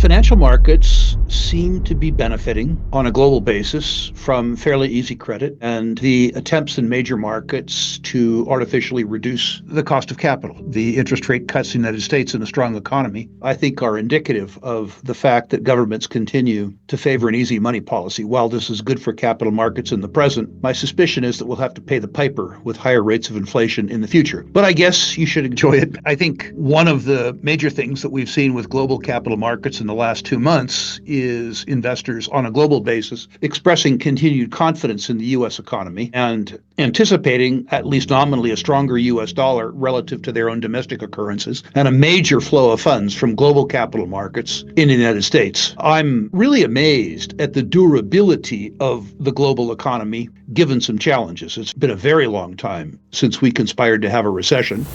Financial markets seem to be benefiting on a global basis from fairly easy credit and the attempts in major markets to artificially reduce the cost of capital. The interest rate cuts in the United States and a strong economy, I think, are indicative of the fact that governments continue to favor an easy money policy. While this is good for capital markets in the present, my suspicion is that we'll have to pay the piper with higher rates of inflation in the future. But I guess you should enjoy it. I think one of the major things that we've seen with global capital markets in the last 2 months is investors on a global basis expressing continued confidence in the U.S. economy and anticipating, at least nominally, a stronger U.S. dollar relative to their own domestic occurrences and a major flow of funds from global capital markets in the United States. I'm really amazed at the durability of the global economy given some challenges. It's been a very long time since we conspired to have a recession.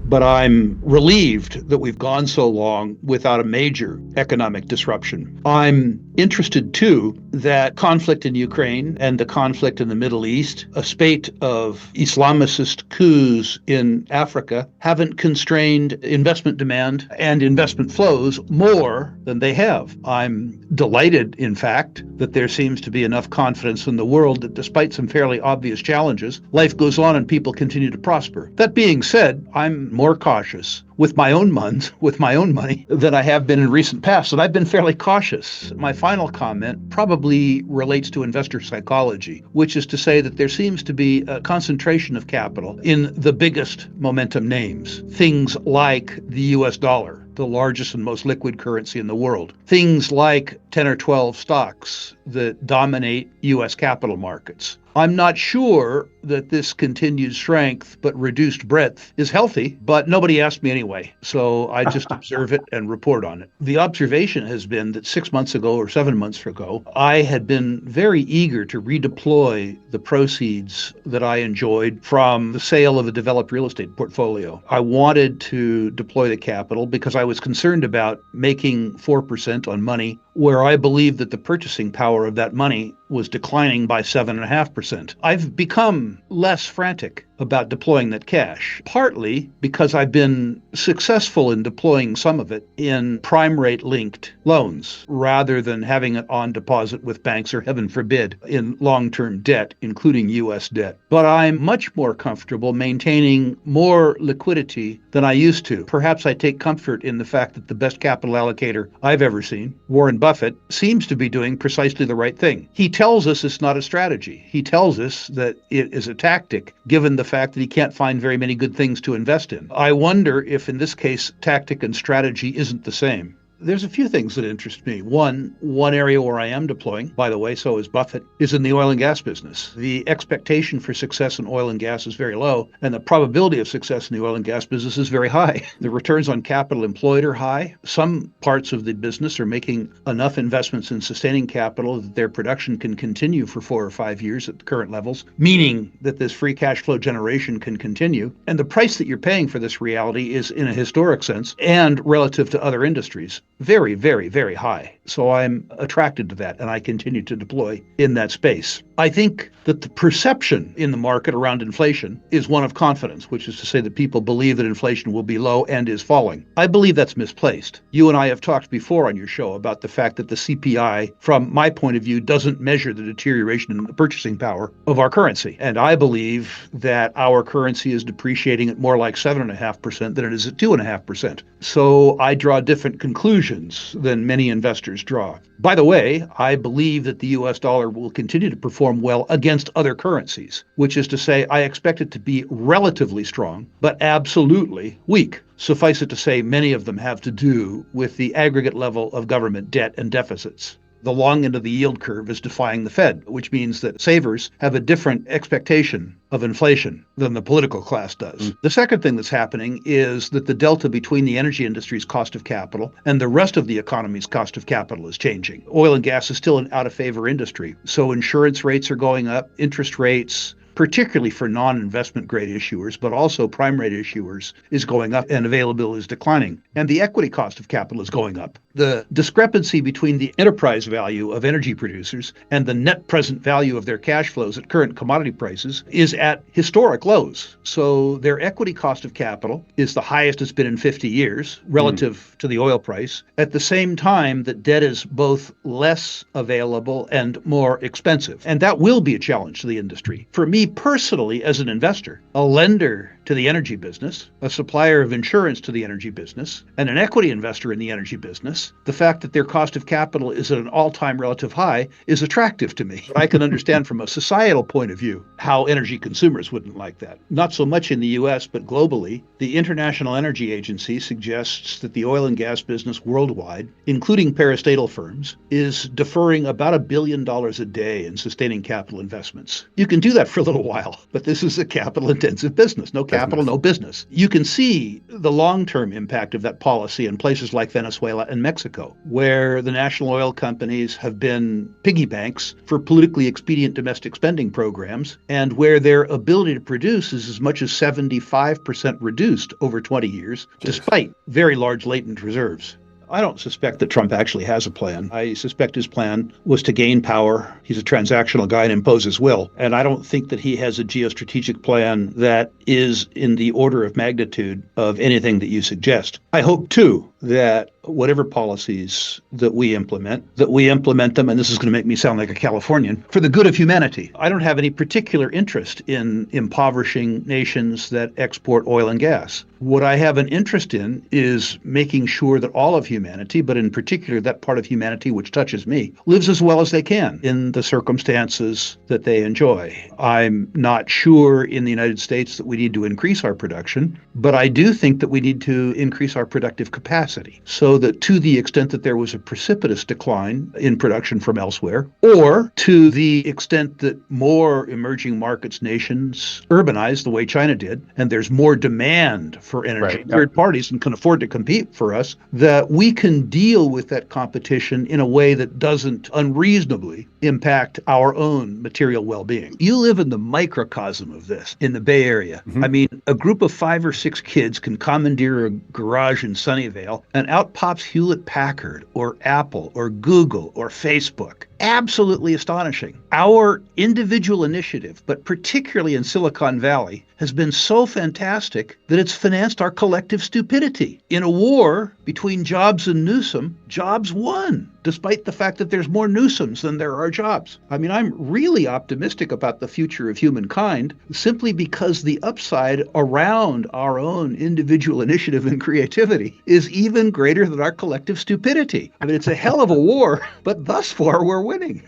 But I'm relieved that we've gone so long without a major economic disruption. I'm interested, too, that conflict in Ukraine and the conflict in the Middle East, a spate of Islamicist coups in Africa, haven't constrained investment demand and investment flows more than they have. I'm delighted, in fact, that there seems to be enough confidence in the world that despite some fairly obvious challenges, life goes on and people continue to prosper. That being said, I'm more cautious with my own money than I have been in recent past, and I've been fairly cautious. My final comment probably relates to investor psychology, which is to say that there seems to be a concentration of capital in the biggest momentum names, things like the US dollar, the largest and most liquid currency in the world, things like 10 or 12 stocks that dominate US capital markets. I'm not sure that this continued strength but reduced breadth is healthy, but nobody asked me anyway, so I just observe it and report on it. The observation has been that 6 months ago or 7 months ago, I had been very eager to redeploy the proceeds that I enjoyed from the sale of a developed real estate portfolio. I wanted to deploy the capital because I was concerned about making 4% on money where I believed that the purchasing power of that money was declining by 7.5%. I've become less frantic about deploying that cash, partly because I've been successful in deploying some of it in prime rate linked loans rather than having it on deposit with banks or, heaven forbid, in long-term debt, including U.S. debt. But I'm much more comfortable maintaining more liquidity than I used to. Perhaps I take comfort in the fact that the best capital allocator I've ever seen, Warren Buffett, seems to be doing precisely the right thing. He tells us it's not a strategy. He tells us that it is a tactic, given the fact that he can't find very many good things to invest in. I wonder if, in this case, tactic and strategy isn't the same. There's a few things that interest me. One area where I am deploying, by the way, so is Buffett, is in the oil and gas business. The expectation for success in oil and gas is very low, and the probability of success in the oil and gas business is very high. The returns on capital employed are high. Some parts of the business are making enough investments in sustaining capital that their production can continue for 4 or 5 years at the current levels, meaning that this free cash flow generation can continue. And the price that you're paying for this reality is, in a historic sense, and relative to other industries, very, very, very high. So I'm attracted to that, and I continue to deploy in that space. I think that the perception in the market around inflation is one of confidence, which is to say that people believe that inflation will be low and is falling. I believe that's misplaced. You and I have talked before on your show about the fact that the CPI, from my point of view, doesn't measure the deterioration in the purchasing power of our currency. And I believe that our currency is depreciating at more like 7.5% than it is at 2.5%. So I draw different conclusions than many investors draw. By the way, I believe that the US dollar will continue to perform well against other currencies, which is to say I expect it to be relatively strong, but absolutely weak. Suffice it to say, many of them have to do with the aggregate level of government debt and deficits. The long end of the yield curve is defying the Fed, which means that savers have a different expectation of inflation than the political class does. The second thing that's happening is that the delta between the energy industry's cost of capital and the rest of the economy's cost of capital is changing. Oil and gas is still an out-of-favor industry, so insurance rates are going up, interest rates, particularly for non-investment grade issuers, but also prime rate issuers, is going up and availability is declining. And the equity cost of capital is going up. The discrepancy between the enterprise value of energy producers and the net present value of their cash flows at current commodity prices is at historic lows. So their equity cost of capital is the highest it's been in 50 years relative to the oil price, at the same time that debt is both less available and more expensive. And that will be a challenge to the industry. For me personally, as an investor, a lender to the energy business, a supplier of insurance to the energy business, and an equity investor in the energy business, the fact that their cost of capital is at an all-time relative high is attractive to me. But I can understand from a societal point of view how energy consumers wouldn't like that. Not so much in the US, but globally, the International Energy Agency suggests that the oil and gas business worldwide, including parastatal firms, is deferring about $1 billion a day in sustaining capital investments. You can do that for a little while, but this is a capital-intensive business. No capital, no business. You can see the long-term impact of that policy in places like Venezuela and Mexico, where the national oil companies have been piggy banks for politically expedient domestic spending programs, and where their ability to produce is as much as 75% reduced over 20 years, despite very large latent reserves. I don't suspect that Trump actually has a plan. I suspect his plan was to gain power. He's a transactional guy and impose his will. And I don't think that he has a geostrategic plan that is in the order of magnitude of anything that you suggest. I hope, too, that whatever policies that we implement them, and this is going to make me sound like a Californian, for the good of humanity. I don't have any particular interest in impoverishing nations that export oil and gas. What I have an interest in is making sure that all of humanity, but in particular that part of humanity which touches me, lives as well as they can in the circumstances that they enjoy. I'm not sure in the United States that we need to increase our production, but I do think that we need to increase our productive capacity so that to the extent that there was a precipitous decline in production from elsewhere, or to the extent that more emerging markets nations urbanize the way China did, and there's more demand for energy, third parties and can afford to compete for us, that we can deal with that competition in a way that doesn't unreasonably impact our own material well-being. You live in the microcosm of this in the Bay Area. I mean, a group of 5 or 6 kids can commandeer a garage in Sunnyvale, and out pops Hewlett-Packard or Apple or Google or Facebook. Absolutely astonishing. Our individual initiative, but particularly in Silicon Valley, has been so fantastic that it's financed our collective stupidity. In a war between Jobs and Newsom, Jobs won, despite the fact that there's more Newsoms than there are Jobs. I mean, I'm really optimistic about the future of humankind simply because the upside around our own individual initiative and creativity is even greater than our collective stupidity. I mean, it's a hell of a war, but thus far we're winning.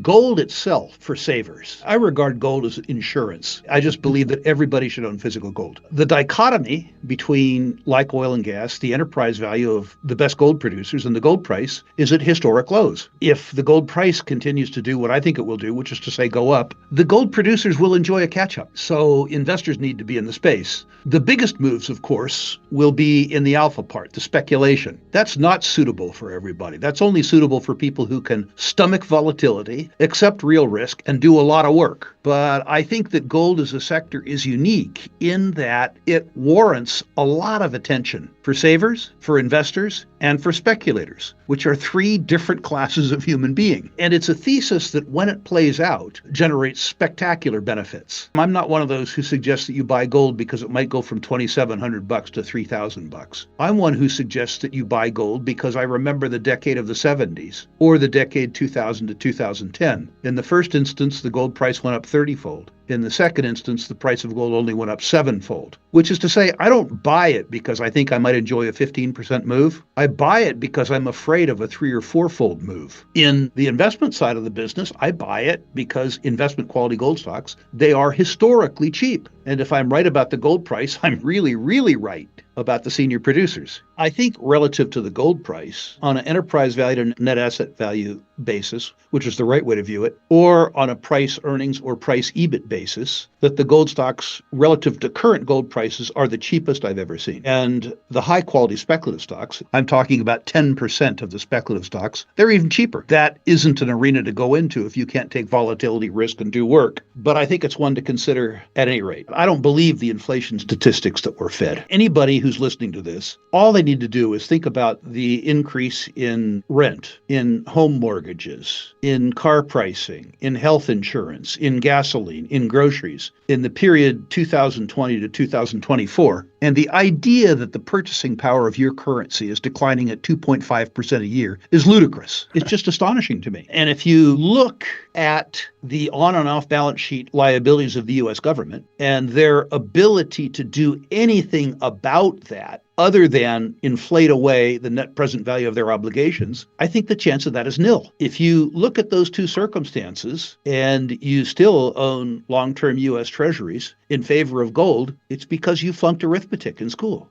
Gold itself for savers. I regard gold as insurance. I just believe that everybody should own physical gold. The dichotomy between, like oil and gas, the enterprise value of the best gold producers and the gold price is at historic lows. If the gold price continues to do what I think it will do, which is to say go up, the gold producers will enjoy a catch-up. So investors need to be in the space. The biggest moves, of course, will be in the alpha part, the speculation. That's not suitable for everybody. That's only suitable for people who can stomach volatility, accept real risk, and do a lot of work. But I think that gold as a sector is unique in that it warrants a lot of attention for savers, for investors, and for speculators, which are 3 different classes of human being. And it's a thesis that when it plays out, generates spectacular benefits. I'm not one of those who suggests that you buy gold because it might go from $2,700 to $3,000. I'm one who suggests that you buy gold because I remember the decade of the 70s or the decade 2000 to 2010. In the first instance, the gold price went up 30-fold. In the second instance, the price of gold only went up 7-fold, which is to say, I don't buy it because I think I might enjoy a 15% move. I buy it because I'm afraid of a 3 or 4-fold move. In the investment side of the business, I buy it because investment quality gold stocks, they are historically cheap. And if I'm right about the gold price, I'm really, really right about the senior producers. I think relative to the gold price, on an enterprise value to net asset value basis, which is the right way to view it, or on a price earnings or price EBIT basis that the gold stocks relative to current gold prices are the cheapest I've ever seen. And the high quality speculative stocks, I'm talking about 10% of the speculative stocks, they're even cheaper. That isn't an arena to go into if you can't take volatility risk and do work. But I think it's one to consider at any rate. I don't believe the inflation statistics that we're fed. Anybody who's listening to this, all they need to do is think about the increase in rent, in home mortgages, in car pricing, in health insurance, in gasoline, in groceries, in the period 2020 to 2024. And the idea that the purchasing power of your currency is declining at 2.5% a year is ludicrous. It's just astonishing to me. And if you look at the on and off balance sheet liabilities of the US government and their ability to do anything about that other than inflate away the net present value of their obligations, I think the chance of that is nil. If you look at those two circumstances and you still own long-term US treasuries in favor of gold, it's because you flunked arithmetic in school.